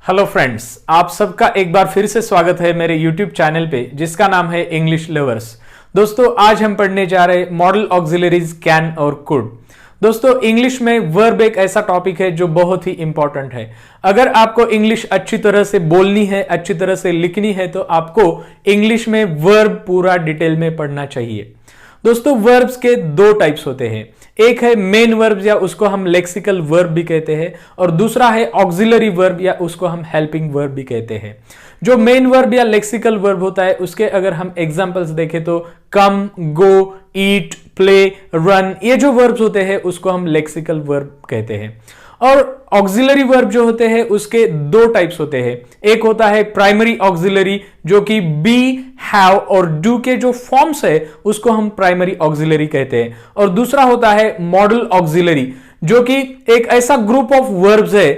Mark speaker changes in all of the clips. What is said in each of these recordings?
Speaker 1: Hello friends, आप सबका एक बार फिर से स्वागत है मेरे YouTube चैनल पे जिसका नाम है इंग्लिश लवर्स। दोस्तों, आज हम पढ़ने जा रहे हैं मॉडल ऑक्सिलरीज कैन और कुड। दोस्तों, इंग्लिश में वर्ब एक ऐसा टॉपिक है जो बहुत ही इंपॉर्टेंट है। अगर आपको इंग्लिश अच्छी तरह से बोलनी है, अच्छी तरह से लिखनी है, तो आपको इंग्लिश में वर्ब पूरा डिटेल में पढ़ना चाहिए। दोस्तों, वर्ब्स के दो टाइप्स होते हैं। एक है मेन वर्ब या उसको हम लेक्सिकल वर्ब भी कहते हैं, और दूसरा है ऑक्सिलरी वर्ब या उसको हम हेल्पिंग वर्ब भी कहते हैं। जो मेन वर्ब या लेक्सिकल वर्ब होता है उसके अगर हम एग्जांपल्स देखें तो कम, गो, ईट, प्ले, रन, ये जो वर्ब्स होते हैं उसको हम लेक्सिकल वर्ब कहते हैं। और ऑक्सिलरी वर्ब जो होते हैं उसके दो टाइप्स होते हैं। एक होता है प्राइमरी ऑक्सिलरी जो कि बी, हैव और डू के जो फॉर्म्स है उसको हम प्राइमरी ऑक्सिलरी कहते हैं, और दूसरा होता है मॉडल ऑक्सिलरी जो कि एक ऐसा ग्रुप ऑफ वर्ब्स है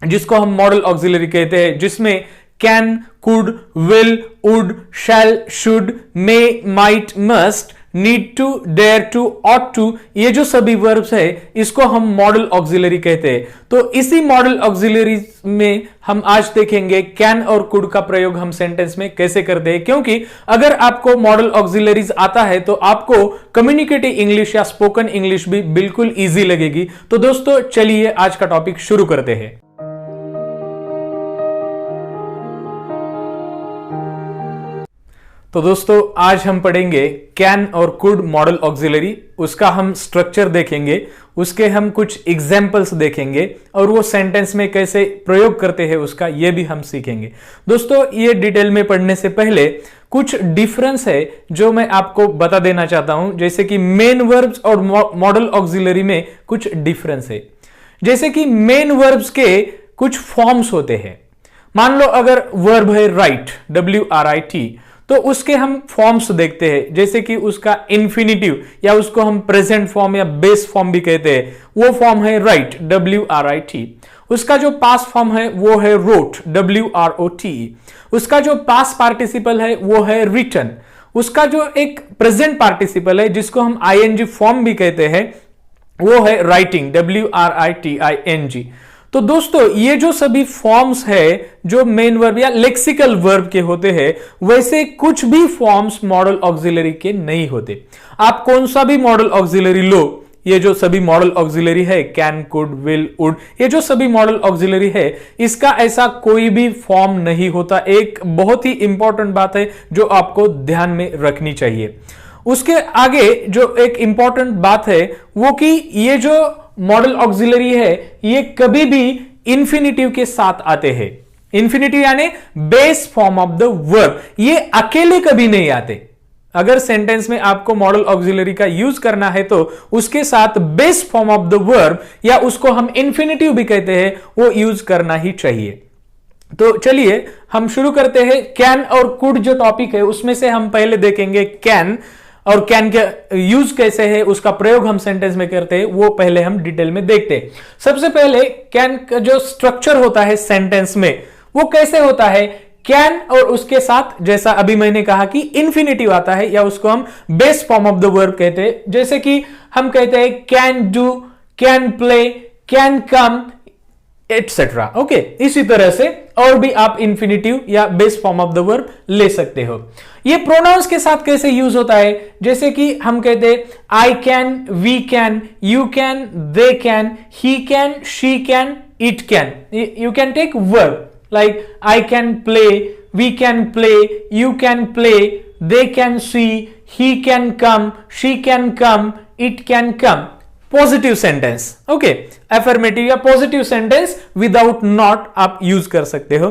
Speaker 1: जिसको हम मॉडल ऑक्सिलरी कहते हैं, जिसमें can, could, will, would, shall, should, may, might, must, need to, dare to, ought to, ये जो सभी वर्ब्स है इसको हम मॉडल ऑक्सिलरी कहते हैं। तो इसी मॉडल ऑक्सिलरी में हम आज देखेंगे कैन और कुड का प्रयोग हम सेंटेंस में कैसे करते हैं, क्योंकि अगर आपको मॉडल ऑक्सिलरीज आता है तो आपको कम्युनिकेटिव इंग्लिश या स्पोकन इंग्लिश भी बिल्कुल इजी लगेगी। तो दोस्तों, चलिए आज का टॉपिक शुरू करते हैं। तो दोस्तों, आज हम पढ़ेंगे कैन और कुड मॉडल ऑक्सिलरी। उसका हम स्ट्रक्चर देखेंगे, उसके हम कुछ एग्जाम्पल्स देखेंगे और वो सेंटेंस में कैसे प्रयोग करते हैं उसका ये भी हम सीखेंगे। दोस्तों, ये डिटेल में पढ़ने से पहले कुछ डिफरेंस है जो मैं आपको बता देना चाहता हूं, जैसे कि मेन वर्ब्स और मॉडल ऑक्सिलरी में कुछ डिफरेंस है। जैसे कि मेन वर्ब्स के कुछ फॉर्म्स होते हैं। मान लो अगर वर्ब है राइट, WRIT, तो उसके हम फॉर्म्स देखते हैं, जैसे कि उसका इन्फिनिटिव या उसको हम प्रेजेंट फॉर्म या बेस फॉर्म भी कहते हैं, वो फॉर्म है राइट, WRIT। उसका जो पास्ट फॉर्म है वो है रोट, WROTE। उसका जो पास्ट पार्टिसिपल है वो है रिटन। उसका जो एक प्रेजेंट पार्टिसिपल है जिसको हम ING फॉर्म भी कहते हैं वो है राइटिंग, WRITING। तो दोस्तों, ये जो सभी फॉर्म्स है जो मेन वर्ब या लेक्सिकल वर्ब के होते हैं, वैसे कुछ भी फॉर्म्स मॉडल ऑक्सिलरी के नहीं होते। आप कौन सा भी मॉडल ऑक्सिलरी लो, ये जो सभी मॉडल ऑक्सिलरी है, कैन, कुड, विल, वुड, ये जो सभी मॉडल ऑक्सिलरी है, इसका ऐसा कोई भी फॉर्म नहीं होता। एक बहुत ही इंपॉर्टेंट बात है जो आपको ध्यान में रखनी चाहिए। उसके आगे जो एक इंपॉर्टेंट बात है वो कि ये जो मॉडल ऑक्सिलरी है ये कभी भी इंफिनिटिव के साथ आते हैं। इंफिनिटिव यानी base form of the verb, ये अकेले कभी नहीं आते। अगर सेंटेंस में आपको मॉडल ऑक्सिलरी का यूज करना है तो उसके साथ base form of the verb या उसको हम इंफिनिटिव भी कहते हैं वो यूज करना ही चाहिए। तो चलिए हम शुरू करते हैं। कैन और कुड जो टॉपिक है उसमें से हम पहले देखेंगे कैन, और कैन का यूज कैसे है, उसका प्रयोग हम सेंटेंस में करते हैं, वो पहले हम डिटेल में देखते हैं। सबसे पहले कैन का जो स्ट्रक्चर होता है सेंटेंस में वो कैसे होता है। कैन और उसके साथ, जैसा अभी मैंने कहा कि इंफिनिटिव आता है या उसको हम base form of the verb कहते हैं, जैसे कि हम कहते हैं can do, can play, can come, etcetera. Okay, इसी तरह से और भी आप इंफिनिटिव या base form of the verb ले सकते हो। ये प्रोनाउंस के साथ कैसे यूज होता है, जैसे कि हम कहते हैं I can, we can, you can, they can, he can, she can, it can. You can take verb like I can play, we can play, you can play, they can see, he can come, she can come, it can come. Positive sentence, okay, affirmative या positive sentence without not आप use कर सकते हो।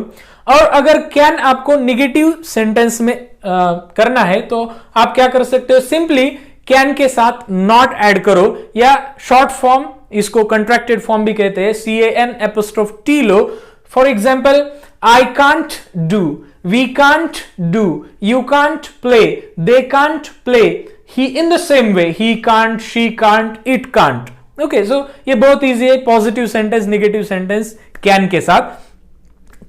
Speaker 1: और अगर can आपको negative sentence में करना है तो आप क्या कर सकते हो, सिंपली कैन के साथ नॉट ऐड करो, या शॉर्ट फॉर्म, इसको कंट्रैक्टेड फॉर्म भी कहते हैं, CAN' low. For example, I can't do, we can't do, you can't play, they can't play, he in the same way, he can't, she can't, it can't. Okay, so ये बहुत easy है, positive sentence, negative sentence can के साथ।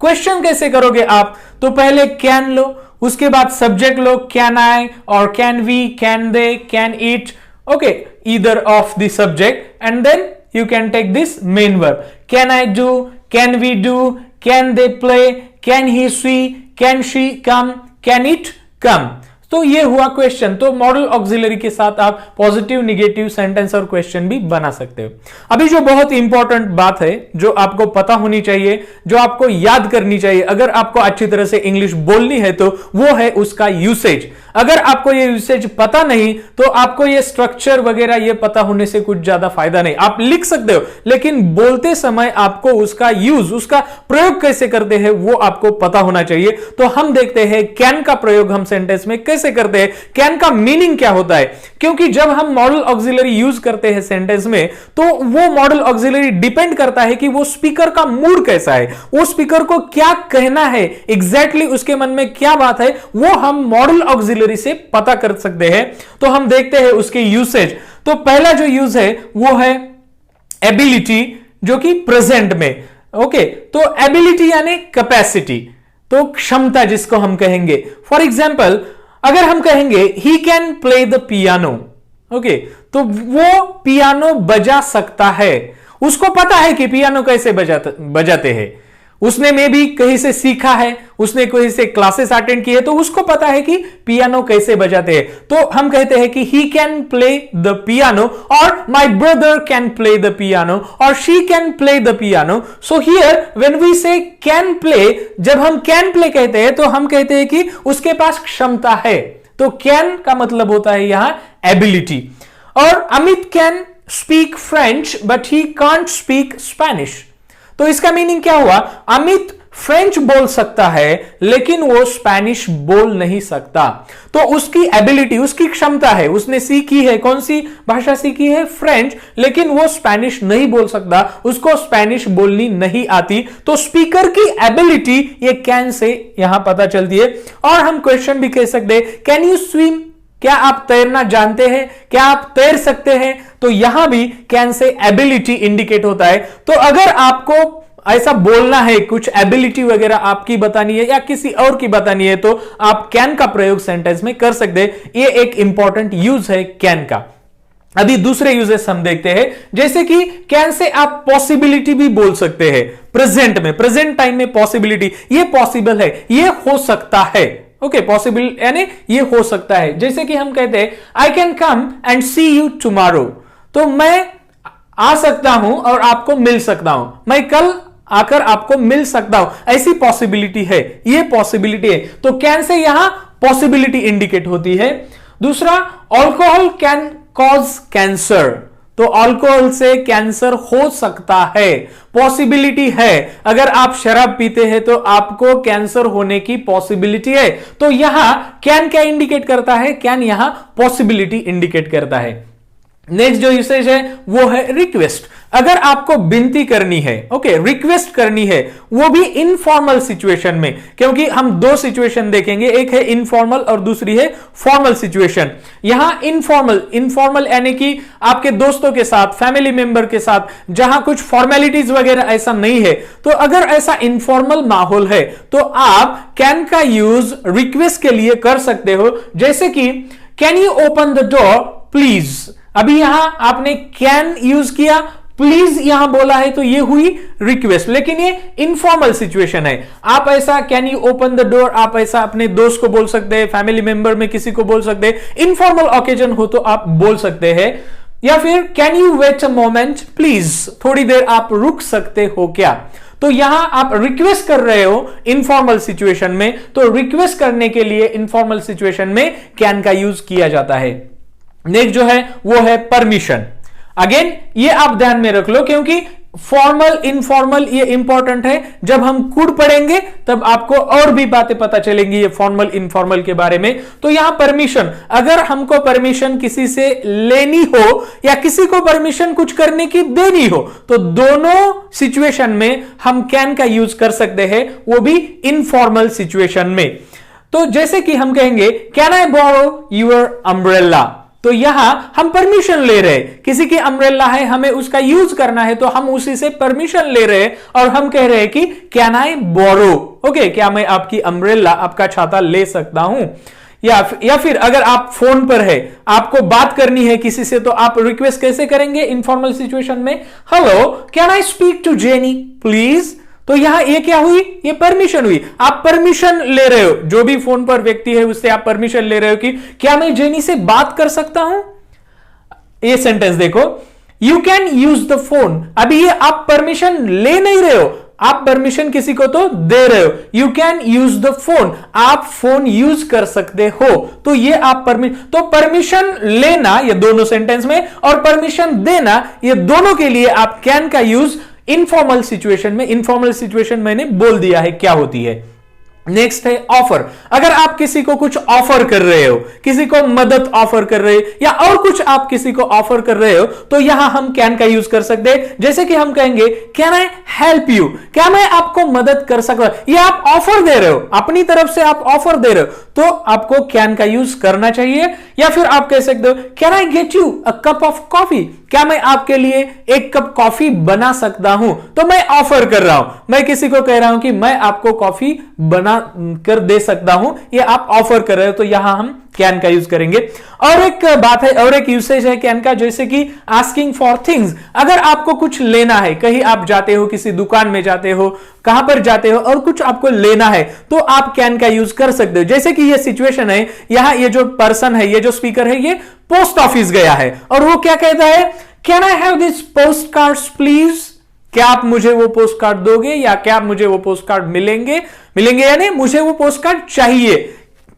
Speaker 1: Question कैसे करोगे आप, तो पहले कैन लो, उसके बाद सब्जेक्ट लो, कैन आई और can we, can they, can it, okay, either of the subject, and then you can take this main verb. Can I do, can we do, can they play, can he see, can she come, can it come. तो ये हुआ question. तो model auxiliary के साथ आप positive negative sentence और question भी बना सकते हो। अभी जो बहुत इंपॉर्टेंट बात है, जो आपको पता होनी चाहिए, जो आपको याद करनी चाहिए अगर आपको अच्छी तरह से इंग्लिश बोलनी है, तो वो है उसका यूसेज। अगर आपको ये यूसेज पता नहीं तो आपको ये स्ट्रक्चर वगैरह ये पता होने से कुछ ज्यादा फायदा नहीं। आप लिख सकते हो, लेकिन बोलते समय आपको उसका यूज, उसका प्रयोग कैसे करते हैं वो आपको पता होना चाहिए। तो हम देखते हैं कैन का प्रयोग हम सेंटेंस में कैसे करते हैं, कैन का मीनिंग क्या होता है। क्योंकि जब हम मॉडल ऑक्सिलरी यूज करते हैं सेंटेंस में, तो वो मॉडल ऑक्सिलरी डिपेंड करता है कि वो स्पीकर का मूड कैसा है, वो स्पीकर को क्या कहना है, एग्जैक्टली उसके मन में क्या बात है, वो हम मॉडल ऑक्सिलरी से पता कर सकते हैं। तो हम देखते हैं उसके यूसेज। तो पहला जो यूज है वो है एबिलिटी, जो कि प्रेजेंट में। ओके, तो एबिलिटी यानी कैपेसिटी, तो क्षमता जिसको हम कहेंगे। फॉर एग्जाम्पल अगर हम कहेंगे ही can play the piano, okay, तो वो पियानो बजा सकता है। उसको पता है कि पियानो कैसे बजाते हैं, उसने में भी कहीं से सीखा है, उसने कहीं से क्लासेस अटेंड की है, तो उसको पता है कि पियानो कैसे बजाते हैं। तो हम कहते हैं कि he can play the piano, और my brother can play the piano, और she can play the piano. So here when we say can play, जब हम कैन प्ले कहते हैं तो हम कहते हैं कि उसके पास क्षमता है। तो कैन का मतलब होता है यहां एबिलिटी। और Amit can speak French but he can't speak Spanish. तो इसका मीनिंग क्या हुआ, अमित फ्रेंच बोल सकता है लेकिन वो स्पेनिश बोल नहीं सकता। तो उसकी एबिलिटी, उसकी क्षमता है, उसने सीखी है, कौन सी भाषा सीखी है, फ्रेंच, लेकिन वो स्पेनिश नहीं बोल सकता, उसको स्पेनिश बोलनी नहीं आती। तो स्पीकर की एबिलिटी ये कैन से यहां पता चलती है। और हम क्वेश्चन भी कह सकते हैं, कैन यू स्विम, क्या आप तैरना जानते हैं, क्या आप तैर सकते हैं। तो यहां भी कैन से एबिलिटी इंडिकेट होता है। तो अगर आपको ऐसा बोलना है, कुछ एबिलिटी वगैरह आपकी बतानी है या किसी और की बतानी है, तो आप कैन का प्रयोग सेंटेंस में कर सकते हैं। ये एक इंपॉर्टेंट यूज है कैन का। अभी दूसरे यूजेस हम देखते हैं, जैसे कि कैन से आप पॉसिबिलिटी भी बोल सकते हैं। प्रेजेंट में, प्रेजेंट टाइम में पॉसिबिलिटी, ये पॉसिबल है, ये हो सकता है। ओके, पॉसिबल यानी ये हो सकता है। जैसे कि हम कहते हैं I can come and see you tomorrow, तो मैं आ सकता हूं और आपको मिल सकता हूं, मैं कल आकर आपको मिल सकता हूं, ऐसी पॉसिबिलिटी है, ये पॉसिबिलिटी है। तो कैन से यहां पॉसिबिलिटी इंडिकेट होती है। दूसरा, अल्कोहल कैन कॉज कैंसर, तो अल्कोहल से कैंसर हो सकता है, पॉसिबिलिटी है। अगर आप शराब पीते हैं तो आपको कैंसर होने की पॉसिबिलिटी है। तो यहां कैन क्या इंडिकेट करता है, कैन यहां पॉसिबिलिटी इंडिकेट करता है। नेक्स्ट जो यूसेज है वो है रिक्वेस्ट। अगर आपको विनती करनी है, ओके, रिक्वेस्ट करनी है, वो भी इनफॉर्मल सिचुएशन में, क्योंकि हम दो सिचुएशन देखेंगे, एक है इनफॉर्मल और दूसरी है फॉर्मल सिचुएशन। यहां इनफॉर्मल यानी कि आपके दोस्तों के साथ, फैमिली मेंबर के साथ, जहां कुछ फॉर्मेलिटीज वगैरह ऐसा नहीं है। तो अगर ऐसा इनफॉर्मल माहौल है तो आप कैन का यूज रिक्वेस्ट के लिए कर सकते हो। जैसे कि can you open the door please, अभी यहां आपने कैन यूज किया, प्लीज यहां बोला है, तो ये हुई रिक्वेस्ट, लेकिन ये इनफॉर्मल सिचुएशन है। आप ऐसा can you open the door आप ऐसा अपने दोस्त को बोल सकते हैं, फैमिली मेंबर में किसी को बोल सकते हैं। इनफॉर्मल ओकेजन हो तो आप बोल सकते हैं। या फिर can you wait a moment please, थोड़ी देर आप रुक सकते हो क्या। तो यहां आप रिक्वेस्ट कर रहे हो इनफॉर्मल सिचुएशन में, तो रिक्वेस्ट करने के लिए इनफॉर्मल सिचुएशन में कैन का यूज किया जाता है। नेक्स्ट जो है वो है परमिशन। अगेन ये आप ध्यान में रख लो, क्योंकि फॉर्मल इनफॉर्मल ये इंपॉर्टेंट है। जब हम कुड पढ़ेंगे तब आपको और भी बातें पता चलेंगी ये फॉर्मल इनफॉर्मल के बारे में। तो यहां परमिशन, अगर हमको परमिशन किसी से लेनी हो या किसी को परमिशन कुछ करने की देनी हो, तो दोनों सिचुएशन में हम कैन का यूज कर सकते हैं, वो भी इनफॉर्मल सिचुएशन में। तो जैसे कि हम कहेंगे can I borrow your umbrella, तो यहां हम परमिशन ले रहे हैं, किसी की अम्ब्रेला है, हमें उसका यूज करना है, तो हम उसी से परमिशन ले रहे हैं और हम कह रहे हैं कि कैन आई बोरो, ओके, क्या मैं आपकी अम्ब्रेला, आपका छाता ले सकता हूं। या फिर अगर आप फोन पर है, आपको बात करनी है किसी से, तो आप रिक्वेस्ट कैसे करेंगे इनफॉर्मल सिचुएशन में, hello can I speak to Jenny please. तो यहां ये क्या हुई, ये परमिशन हुई। आप परमिशन ले रहे हो, जो भी फोन पर व्यक्ति है उससे आप परमिशन ले रहे हो कि क्या मैं जेनी से बात कर सकता हूं। ये सेंटेंस देखो, you can use the phone. अभी ये आप परमिशन ले नहीं रहे हो, आप परमिशन किसी को तो दे रहे हो। You can use the phone, आप फोन यूज कर सकते हो। तो ये आप परमिशन लेना, ये दोनों सेंटेंस में, और परमिशन देना, ये दोनों के लिए आप कैन का यूज इनफॉर्मल सिचुएशन में, इनफॉर्मल सिचुएशन मैंने बोल दिया है क्या होती है। नेक्स्ट है ऑफर। अगर आप किसी को कुछ ऑफर कर रहे हो, किसी को मदद ऑफर कर रहे हो या और कुछ आप किसी को ऑफर कर रहे हो, तो यहां हम कैन का यूज कर सकते हैं। जैसे कि हम कहेंगे कैन आई हेल्प यू, क्या मैं आपको मदद कर सकता हूं। ये आप ऑफर दे रहे हो, अपनी तरफ से आप ऑफर दे रहे हो, तो आपको कैन का यूज करना चाहिए। या फिर आप कह सकते हो can I get you a cup of coffee, क्या मैं आपके लिए एक कप कॉफी बना सकता हूं। तो मैं ऑफर कर रहा हूं, मैं किसी को कह रहा हूं कि मैं आपको कॉफी बना कर दे सकता हूं, ये आप ऑफर कर रहे हो, तो यहां हम कैन का यूज करेंगे। और एक बात है, और एक यूसेज है कैन का, जैसे कि आस्किंग फॉर थिंग्स। अगर आपको कुछ लेना है, कहीं आप जाते हो, किसी दुकान में जाते हो, कहां पर जाते हो और कुछ आपको लेना है, तो आप कैन का यूज कर सकते हो। जैसे कि ये सिचुएशन है, यहां ये जो पर्सन है, ये जो स्पीकर है, ये पोस्ट ऑफिस गया है और वो क्या कहता है, can I have this post cards please, क्या आप मुझे वो पोस्ट कार्ड दोगे, या क्या आप मुझे वो पोस्ट कार्ड मिलेंगे या नहीं, मुझे वो पोस्ट कार्ड चाहिए।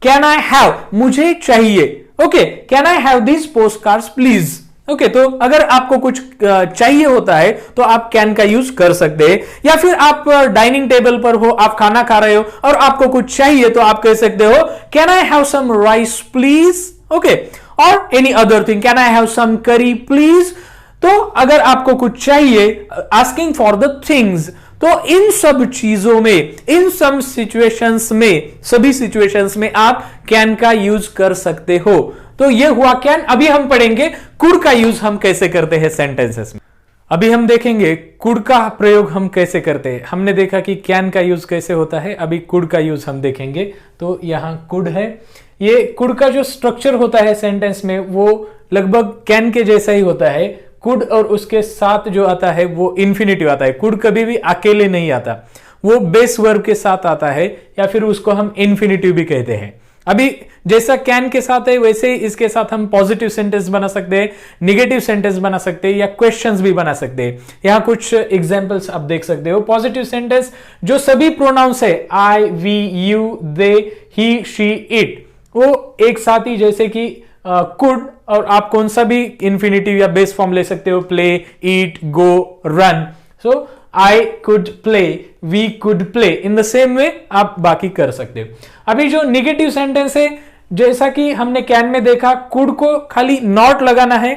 Speaker 1: कैन आई हैव, मुझे चाहिए। Okay, can I have this post cards please. Okay, तो अगर आपको कुछ चाहिए होता है तो आप कैन का यूज कर सकते हैं। या फिर आप डाइनिंग टेबल पर हो, आप खाना खा रहे हो और आपको कुछ चाहिए, तो आप कह सकते हो can I have some rice please. Okay, और any other thing, can I have some curry please. तो अगर आपको कुछ चाहिए, आस्किंग फॉर द थिंग्स, तो इन सब चीजों में, इन सब सिचुएशंस में, सभी सिचुएशंस में आप कैन का यूज कर सकते हो। तो ये हुआ कैन। अभी हम पढ़ेंगे कुड का यूज हम कैसे करते हैं सेंटेंसेस में। अभी हम देखेंगे कुड का प्रयोग हम कैसे करते हैं। हमने देखा कि कैन का यूज कैसे होता है, अभी कुड का यूज हम देखेंगे। तो यहां कुड है, ये कुड का जो स्ट्रक्चर होता है सेंटेंस में, वो लगभग कैन के जैसा ही होता है। कुड और उसके साथ जो आता है वो इन्फिनिटिव आता है। कुड कभी भी अकेले नहीं आता, वो बेस वर्ब के साथ आता है, या फिर उसको हम इन्फिनिटिव भी कहते हैं। अभी जैसा कैन के साथ है, वैसे ही इसके साथ हम पॉजिटिव सेंटेंस बना सकते हैं, निगेटिव सेंटेंस बना सकते हैं, या क्वेश्चंस भी बना सकते हैं। यहां कुछ एग्जांपल्स आप देख सकते हो। पॉजिटिव सेंटेंस जो सभी प्रोनाउंस है, I, we, you, they, he, she, it, वो एक साथ ही, जैसे कि कुड, और आप कौन सा भी इन्फिनिटिव या बेस फॉर्म ले सकते हो, play, eat, go, run. So I could play, we could play, in the same way आप बाकी कर सकते हो। अभी जो निगेटिव सेंटेंस है, जैसा कि हमने कैन में देखा, कुड को खाली नॉट लगाना है,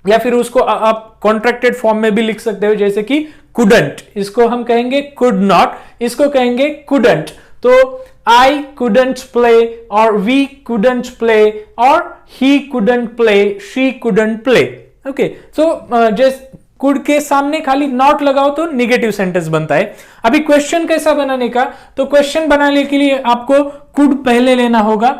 Speaker 1: या फिर उसको आप कॉन्ट्रैक्टेड फॉर्म में भी लिख सकते हो, जैसे कि कुडंट, इसको हम कहेंगे कुड नॉट, इसको कहेंगे कुडंट। तो I couldn't play, or we couldn't play, or he couldn't play, she couldn't play. Okay, so just could के सामने खाली not लगाओ तो निगेटिव सेंटेंस बनता है। अभी क्वेश्चन कैसा बनाने का, तो क्वेश्चन बनाने के लिए आपको could पहले लेना होगा,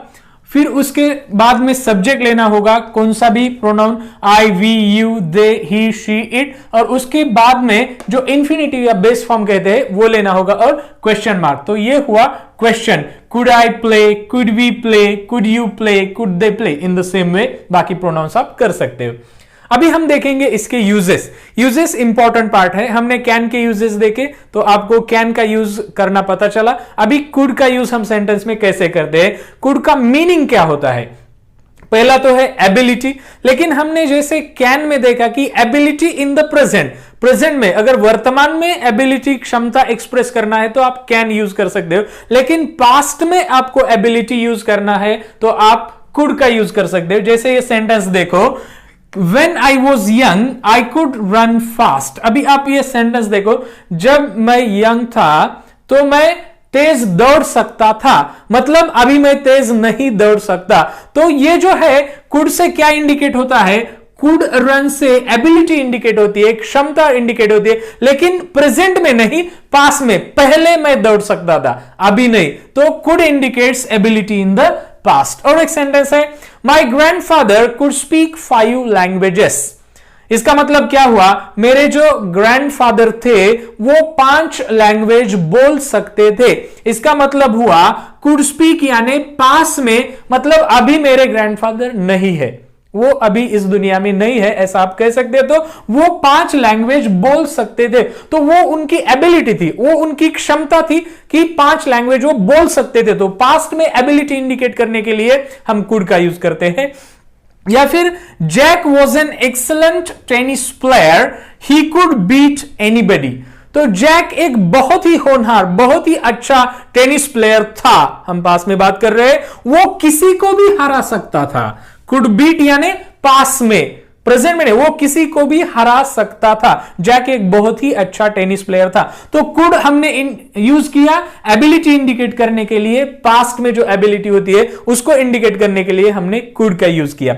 Speaker 1: फिर उसके बाद में सब्जेक्ट लेना होगा, कौन सा भी pronoun, I, we, you, they, he, she, it, और उसके बाद में जो इन्फिनिटिव या बेस फॉर्म कहते हैं वो लेना होगा, और क्वेश्चन मार्क। तो ये हुआ question. Could I play, could we play, could you play, could they play, in the same way बाकी प्रोनाउंस आप कर सकते हो। अभी हम देखेंगे इसके यूजेस। यूजेस इंपॉर्टेंट पार्ट है। हमने कैन के यूजेस देखे, तो आपको कैन का यूज करना पता चला। अभी कुड का यूज हम सेंटेंस में कैसे करते हैं, कुड का मीनिंग क्या होता है। पहला तो है एबिलिटी, लेकिन हमने जैसे कैन में देखा कि एबिलिटी इन द प्रेजेंट में, अगर वर्तमान में एबिलिटी, क्षमता एक्सप्रेस करना है तो आप कैन यूज कर सकते हो, लेकिन पास्ट में आपको एबिलिटी यूज करना है तो आप कुड का यूज कर सकते हो। जैसे ये सेंटेंस देखो, When I was young, I could run fast. अभी आप ये सेंटेंस देखो, जब मैं यंग था तो मैं तेज दौड़ सकता था, मतलब अभी मैं तेज नहीं दौड़ सकता। तो ये जो है कुड से क्या इंडिकेट होता है, कुड रन से एबिलिटी इंडिकेट होती है, क्षमता इंडिकेट होती है, लेकिन प्रेजेंट में नहीं, पास में, पहले मैं दौड़ सकता था, अभी नहीं। तो could indicates ability in the past. और एक सेंटेंस है, माई ग्रैंडफादर कुड स्पीक 5 लैंग्वेजेस। इसका मतलब क्या हुआ, मेरे जो ग्रैंडफादर थे वो 5 लैंग्वेज बोल सकते थे। इसका मतलब हुआ कुड स्पीक यानी पास में, मतलब अभी मेरे ग्रैंडफादर नहीं है, वो अभी इस दुनिया में नहीं है, ऐसा आप कह सकते हैं। तो वो 5 लैंग्वेज बोल सकते थे, तो वो उनकी एबिलिटी थी, वो उनकी क्षमता थी कि 5 लैंग्वेज वो बोल सकते थे। तो पास्ट में एबिलिटी इंडिकेट करने के लिए हम कुड का यूज करते हैं। या फिर Jack was an excellent tennis player, he could beat anybody. तो जैक एक बहुत ही होनहार, बहुत ही अच्छा टेनिस प्लेयर था, हम पास में बात कर रहे हैं, वो किसी को भी हरा सकता था। कुड बीट यानी पास में, प्रेजेंट में नहीं, वो किसी को भी हरा सकता था। जैक एक बहुत ही अच्छा टेनिस प्लेयर था। तो कुड हमने यूज किया एबिलिटी इंडिकेट करने के लिए, पास्ट में जो एबिलिटी होती है उसको इंडिकेट करने के लिए हमने कुड का यूज किया।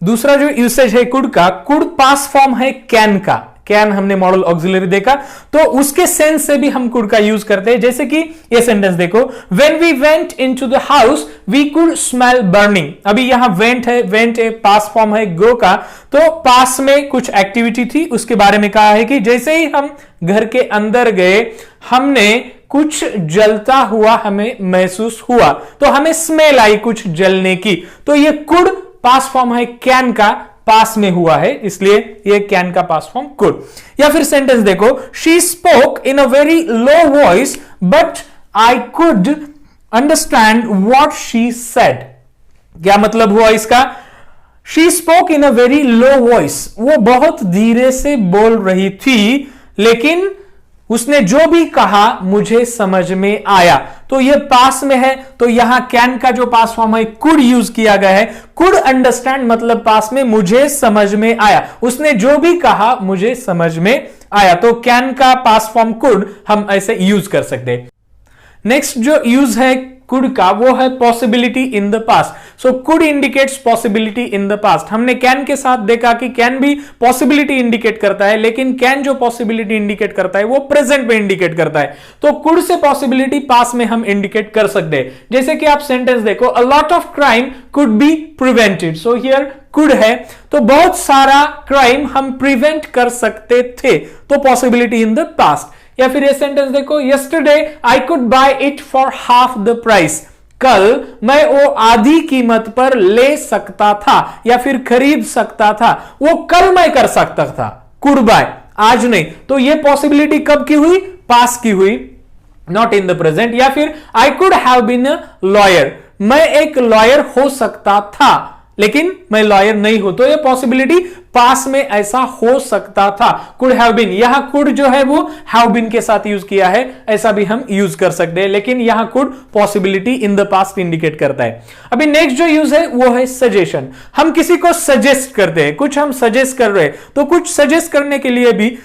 Speaker 1: दूसरा जो यूसेज है कुड का, कुड पास फॉर्म है कैन का। कैन हमने मॉडल ऑक्सिलरी देखा, तो उसके सेंस से भी हम कुड का यूज करते हैं। जैसे कि ये सेंटेंस देखो, when we went into the house we could smell burning. अभी यहां वेंट है, वेंट है पास फॉर्म है गो का, तो पास में कुछ एक्टिविटी थी, उसके बारे में कहा है कि जैसे ही हम घर के अंदर गए हमने कुछ जलता हुआ हमें महसूस हुआ, तो हमें स्मेल आई कुछ जलने की। तो ये कुड पास फॉर्म है कैन का, पास में हुआ है, इसलिए ये कैन का पास फॉर्म कुड। या फिर सेंटेंस देखो, she spoke in a very low voice but I could understand what she said. क्या मतलब हुआ इसका, she spoke in a very low voice, वो बहुत धीरे से बोल रही थी, लेकिन उसने जो भी कहा मुझे समझ में आया। तो ये पास में है, तो यहां कैन का जो पास फॉर्म है कुड यूज किया गया है। कुड अंडरस्टैंड मतलब पास में मुझे समझ में आया, उसने जो भी कहा मुझे समझ में आया। तो कैन का पास फॉर्म कुड हम ऐसे यूज कर सकते हैं। नेक्स्ट जो यूज है कुड का वो है possibility in the past. So could indicates possibility in the past. हमने कैन के साथ देखा कि कैन भी पॉसिबिलिटी इंडिकेट करता है, लेकिन कैन जो पॉसिबिलिटी इंडिकेट करता है वो प्रेजेंट में इंडिकेट करता है। तो कुड से पॉसिबिलिटी पास्ट में हम इंडिकेट कर सकते हैं। जैसे कि आप सेंटेंस देखो, a lot of crime could be prevented. So here could है, तो बहुत सारा क्राइम हम प्रिवेंट कर सकते थे, तो पॉसिबिलिटी इन द पास्ट। या फिर ये सेंटेंस देखो, yesterday I could bye it for half the price. कल मैं वो आधी कीमत पर ले सकता था या फिर खरीद सकता था, वो कल मैं कर सकता था, कुड बाय, आज नहीं। तो ये पॉसिबिलिटी कब की हुई, पास की हुई, नॉट इन द प्रेजेंट। या फिर I could have been a lawyer, मैं एक लॉयर हो सकता था लेकिन मैं लॉयर नहीं हूं, तो ये पॉसिबिलिटी पास में ऐसा हो सकता था, कुड हैव बीन। यहां कुड जो है वो हैव बीन के साथ यूज किया है, ऐसा भी हम यूज कर सकते हैं, लेकिन यहां could possibility in the past indicate करता है। अभी नेक्स्ट जो यूज है वो है सजेशन। हम किसी को सजेस्ट करते हैं, कुछ हम सजेस्ट कर रहे हैं, तो कुछ सजेस्ट करने के लिए भी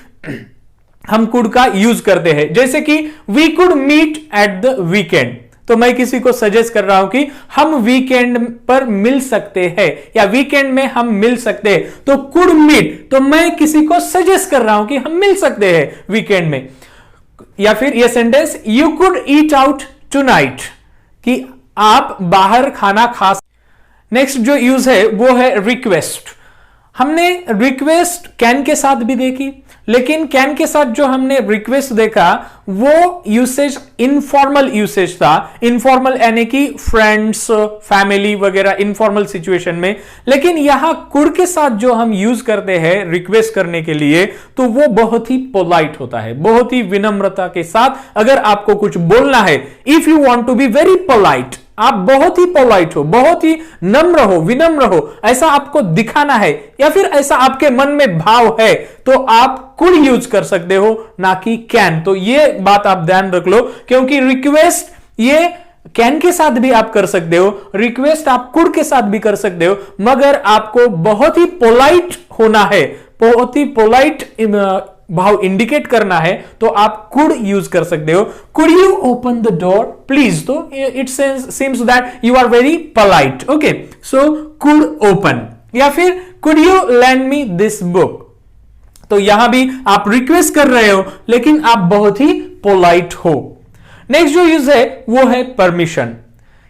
Speaker 1: हम कुड का यूज करते हैं। जैसे कि we could meet at the weekend, तो मैं किसी को सजेस्ट कर रहा हूं कि हम वीकेंड पर मिल सकते हैं या वीकेंड में हम मिल सकते हैं, तो कुड मीट, तो मैं किसी को सजेस्ट कर रहा हूं कि हम मिल सकते हैं वीकेंड में। या फिर यह sentence, you could eat out tonight, कि आप बाहर खाना खा। नेक्स्ट जो यूज है वो है रिक्वेस्ट। हमने रिक्वेस्ट कैन के साथ भी देखी, लेकिन कैन के साथ जो हमने रिक्वेस्ट देखा वो यूसेज इनफॉर्मल यूसेज था। इनफॉर्मल यानी कि फ्रेंड्स, फैमिली वगैरह इनफॉर्मल सिचुएशन में। लेकिन यहां कुड के साथ जो हम यूज करते हैं रिक्वेस्ट करने के लिए, तो वो बहुत ही पोलाइट होता है, बहुत ही विनम्रता के साथ। अगर आपको कुछ बोलना है, if you want to be very polite, आप बहुत ही पोलाइट हो, बहुत ही नम्र हो, विनम्र हो, ऐसा आपको दिखाना है, या फिर ऐसा आपके मन में भाव है, तो आप कुड यूज कर सकते हो, ना कि कैन। तो ये बात आप ध्यान रख लो, क्योंकि रिक्वेस्ट ये कैन के साथ भी आप कर सकते हो, रिक्वेस्ट आप कुड के साथ भी कर सकते हो, मगर आपको बहुत ही पोलाइट होना है, बहुत ही पोलाइट भाव इंडिकेट करना है, तो आप कुड यूज कर सकते हो। Could you open the door please, तो it seems that you are very polite, okay, so could open. या फिर could you lend me this book, तो यहां भी आप रिक्वेस्ट कर रहे हो लेकिन आप बहुत ही पोलाइट हो। नेक्स्ट जो यूज है वो है परमिशन।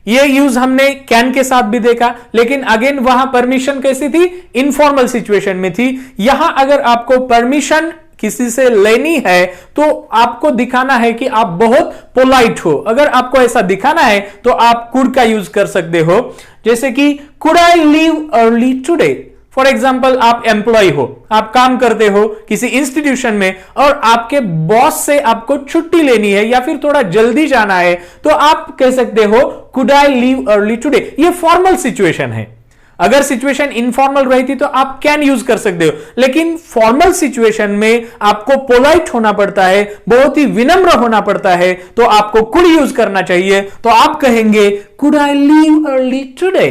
Speaker 1: ये यूज हमने कैन के साथ भी देखा, लेकिन अगेन वहां परमिशन कैसी थी, इनफॉर्मल सिचुएशन में थी। यहां अगर आपको परमिशन किसी से लेनी है तो आपको दिखाना है कि आप बहुत पोलाइट हो। अगर आपको ऐसा दिखाना है तो आप कुड का यूज कर सकते हो, जैसे कि could I leave early today. For example, आप एम्प्लॉय हो, आप काम करते हो किसी इंस्टीट्यूशन में और आपके बॉस से आपको छुट्टी लेनी है या फिर थोड़ा जल्दी जाना है, तो आप कह सकते हो could I leave early today. ये फॉर्मल सिचुएशन है। अगर सिचुएशन इनफॉर्मल रहती तो आप कैन यूज कर सकते हो, लेकिन फॉर्मल सिचुएशन में आपको पोलाइट होना पड़ता है, बहुत ही विनम्र होना पड़ता है, तो आपको कुड यूज करना चाहिए। तो आप कहेंगे could I leave early today.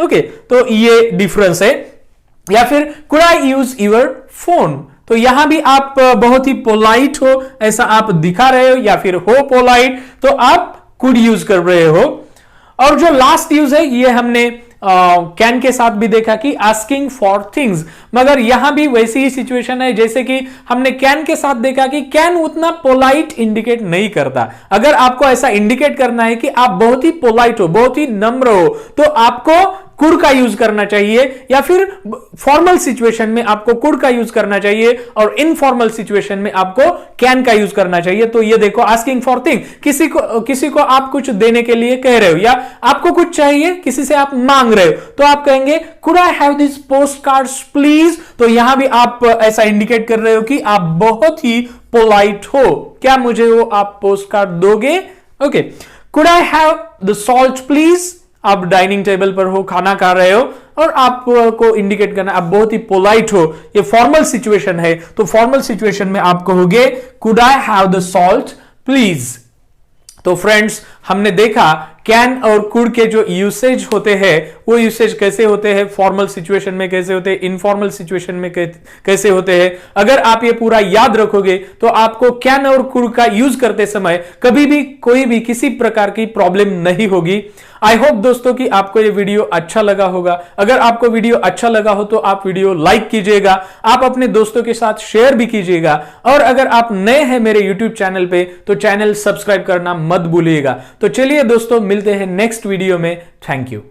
Speaker 1: Okay, तो ये डिफरेंस है। या फिर could I use your phone, तो यहां भी आप बहुत ही पोलाइट हो ऐसा आप दिखा रहे हो या फिर हो पोलाइट, तो आप कुड यूज कर रहे हो। और जो लास्ट यूज है ये हमने कैन के साथ भी देखा कि आस्किंग फॉर थिंग्स, मगर यहां भी वैसी ही सिचुएशन है जैसे कि हमने कैन के साथ देखा कि कैन उतना पोलाइट इंडिकेट नहीं करता। अगर आपको ऐसा इंडिकेट करना है कि आप बहुत ही पोलाइट हो, बहुत ही नम्र हो, तो आपको कुड का यूज करना चाहिए, या फिर फॉर्मल सिचुएशन में आपको कुड का यूज करना चाहिए और इनफॉर्मल सिचुएशन में आपको कैन का यूज करना चाहिए। तो ये देखो, आस्किंग फॉर थिंग, किसी को आप कुछ देने के लिए कह रहे हो या आपको कुछ चाहिए, किसी से आप मांग रहे हो, तो आप कहेंगे could I have this post cards please. तो यहां भी आप ऐसा इंडिकेट कर रहे हो कि आप बहुत ही पोलाइट हो, क्या मुझे वो आप पोस्ट कार्ड दोगे। Okay, could I have the salt please. आप डाइनिंग टेबल पर हो, खाना खा रहे हो और आपको इंडिकेट करना आप बहुत ही पोलाइट हो, ये फॉर्मल सिचुएशन है। तो फॉर्मल सिचुएशन में आप कहोगे could I have the salt please. तो फ्रेंड्स, हमने देखा कैन और कुड के जो यूसेज होते हैं वो यूसेज कैसे होते हैं, फॉर्मल सिचुएशन में कैसे होते हैं, इनफॉर्मल सिचुएशन में कैसे होते हैं। अगर आप ये पूरा याद रखोगे तो आपको कैन और कुड का यूज करते समय कभी भी कोई भी किसी प्रकार की प्रॉब्लम नहीं होगी। आई होप दोस्तों कि आपको ये वीडियो अच्छा लगा होगा। अगर आपको वीडियो अच्छा लगा हो तो आप वीडियो लाइक कीजिएगा, आप अपने दोस्तों के साथ शेयर भी कीजिएगा, और अगर आप नए हैं मेरे यूट्यूब चैनल पे तो चैनल सब्सक्राइब करना मत भूलिएगा। तो चलिए दोस्तों, मिलते हैं नेक्स्ट वीडियो में। Thank you.